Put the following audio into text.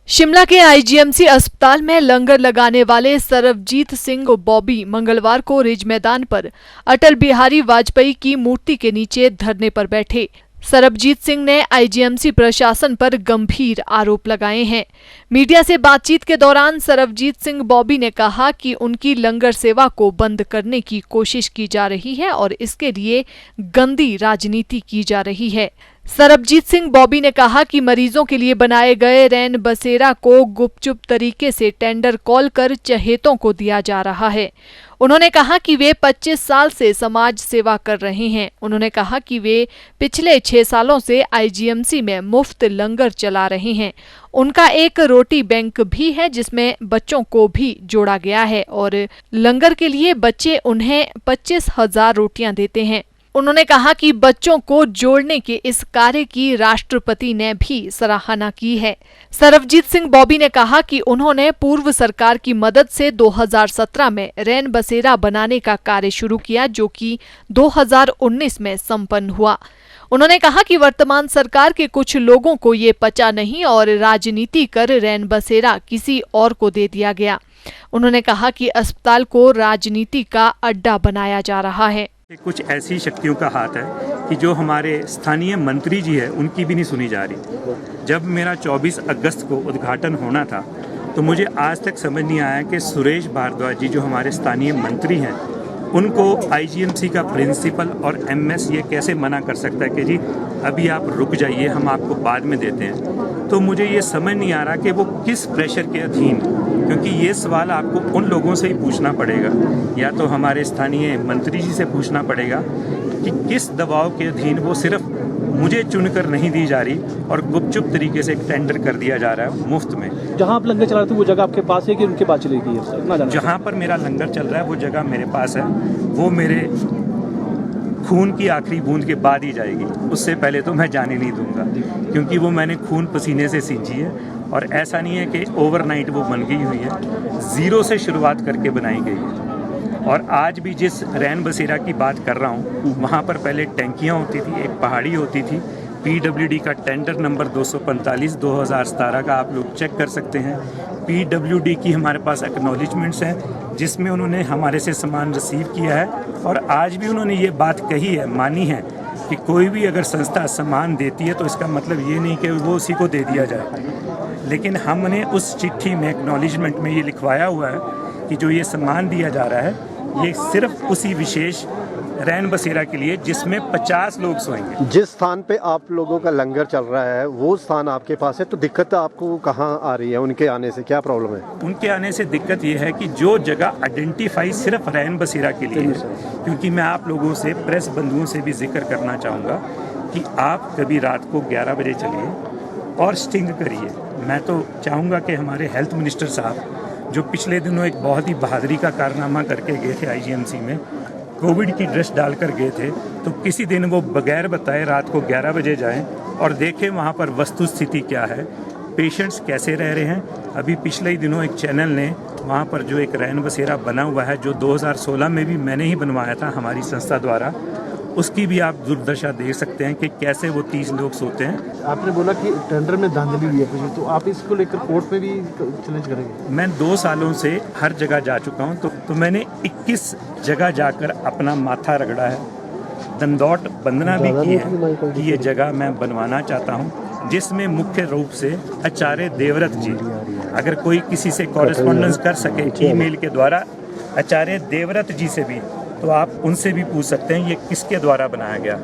शिमला के आईजीएमसी अस्पताल में लंगर लगाने वाले सरबजीत सिंह बॉबी मंगलवार को रिज मैदान पर अटल बिहारी वाजपेयी की मूर्ति के नीचे धरने पर बैठे। सरबजीत सिंह ने आईजीएमसी प्रशासन पर गंभीर आरोप लगाए हैं। मीडिया से बातचीत के दौरान सरबजीत सिंह बॉबी ने कहा कि उनकी लंगर सेवा को बंद करने की कोशिश की जा रही है और इसके लिए गंदी राजनीति की जा रही है। सरबजीत सिंह बॉबी ने कहा कि मरीजों के लिए बनाए गए रैन बसेरा को गुपचुप तरीके से टेंडर कॉल कर चहेतों को दिया जा रहा है। उन्होंने कहा कि वे 25 साल से समाज सेवा कर रहे हैं। उन्होंने कहा कि वे पिछले 6 सालों से आईजीएमसी में मुफ्त लंगर चला रहे हैं। उनका एक रोटी बैंक भी है जिसमें बच्चों को भी जोड़ा गया है और लंगर के लिए बच्चे उन्हें 25,000 रोटियां देते हैं। उन्होंने कहा कि बच्चों को जोड़ने के इस कार्य की राष्ट्रपति ने भी सराहना की है। सरबजीत सिंह बॉबी ने कहा कि उन्होंने पूर्व सरकार की मदद से 2017 में रैन बसेरा बनाने का कार्य शुरू किया जो कि 2019 में संपन्न हुआ। उन्होंने कहा कि वर्तमान सरकार के कुछ लोगों को ये पचा नहीं और राजनीति कर रैन बसेरा किसी और को दे दिया गया। उन्होंने कहा कि अस्पताल को राजनीति का अड्डा बनाया जा रहा है। कुछ ऐसी शक्तियों का हाथ है कि जो हमारे स्थानीय मंत्री जी है उनकी भी नहीं सुनी जा रही। जब मेरा 24 अगस्त को उद्घाटन होना था तो मुझे आज तक समझ नहीं आया कि सुरेश भारद्वाज जी जो हमारे स्थानीय मंत्री हैं उनको आईजीएमसी का प्रिंसिपल और एमएस ये कैसे मना कर सकता है कि जी अभी आप रुक जाइए, हम आपको बाद में देते हैं। तो मुझे ये समझ नहीं आ रहा कि वो किस प्रेशर के अधीन, क्योंकि ये सवाल आपको उन लोगों से ही पूछना पड़ेगा, या तो हमारे स्थानीय मंत्री जी से पूछना पड़ेगा कि किस दबाव के अधीन वो सिर्फ मुझे चुनकर नहीं दी जा रही और गुपचुप तरीके से टेंडर कर दिया जा रहा है मुफ्त में। जहां आप लंगर चला रहे थे वो जगह आपके पास है कि उनके पास चली गई है? जहां पर मेरा लंगर चल रहा है वो जगह मेरे पास है, वो मेरे खून की आखिरी बूंद के बाद ही जाएगी, उससे पहले तो मैं जाने नहीं दूंगा, क्योंकि वो मैंने खून पसीने से सींची है। और ऐसा नहीं है कि ओवरनाइट वो बन गई हुई है, ज़ीरो से शुरुआत करके बनाई गई है। और आज भी जिस रैन बसेरा की बात कर रहा हूँ वहाँ पर पहले टैंकियाँ होती थी, एक पहाड़ी होती थी। पीडब्ल्यूडी का टेंडर नंबर 245 2017 का आप लोग चेक कर सकते हैं। पीडब्ल्यूडी की हमारे पास एक्नॉलेजमेंट्स हैं जिसमें उन्होंने हमारे से सामान रिसीव किया है और आज भी उन्होंने ये बात कही है, मानी है कि कोई भी अगर संस्था सामान देती है तो इसका मतलब ये नहीं कि वो उसी को दे दिया जाए। लेकिन हमने उस चिट्ठी में एक्नॉलेजमेंट में ये लिखवाया हुआ है कि जो ये सामान दिया जा रहा है ये सिर्फ उसी विशेष रैन बसेरा के लिए जिसमें 50 लोग सोएंगे। जिस स्थान पे आप लोगों का लंगर चल रहा है वो स्थान आपके पास है, तो दिक्कत आपको कहाँ आ रही है? उनके आने से क्या प्रॉब्लम है? उनके आने से दिक्कत ये है कि जो जगह आइडेंटिफाई सिर्फ रैन बसेरा के लिए है, क्योंकि मैं आप लोगों से, प्रेस बंधुओं से भी जिक्र करना चाहूँगा कि आप कभी रात को 11 बजे चलिए और स्टिंग करिए। मैं तो चाहूँगा कि हमारे हेल्थ मिनिस्टर साहब जो पिछले दिनों एक बहुत ही बहादुरी का कारनामा करके गए थे आईजीएमसी में, कोविड की ड्रेस डालकर गए थे, तो किसी दिन वो बगैर बताए रात को 11 बजे जाएं और देखें वहाँ पर वस्तु स्थिति क्या है, पेशेंट्स कैसे रह रहे हैं। अभी पिछले ही दिनों एक चैनल ने वहाँ पर जो एक रैन बसेरा बना हुआ है जो 2016 में भी मैंने ही बनवाया था हमारी संस्था द्वारा, उसकी भी आप दुर्दशा देख सकते हैं कि कैसे वो 30 लोग सोते हैं। आपने बोला कि टेंडर में धांधली हुई है, तो आप इसको लेकर कोर्ट में भी चैलेंज करेंगे? मैं 2 सालों से हर जगह जा चुका हूं, तो मैंने 21 जगह जाकर अपना माथा रगड़ा है, दंदौट बंदना भी की है कि ये जगह मैं बनवाना चाहता हूं, जिसमें मुख्य रूप से आचार्य देवव्रत जी, अगर कोई किसी से कॉरेस्पॉन्डेंस कर सके ईमेल के द्वारा आचार्य देवव्रत जी से भी, तो आप उनसे भी पूछ सकते हैं ये किसके द्वारा बनाया गया।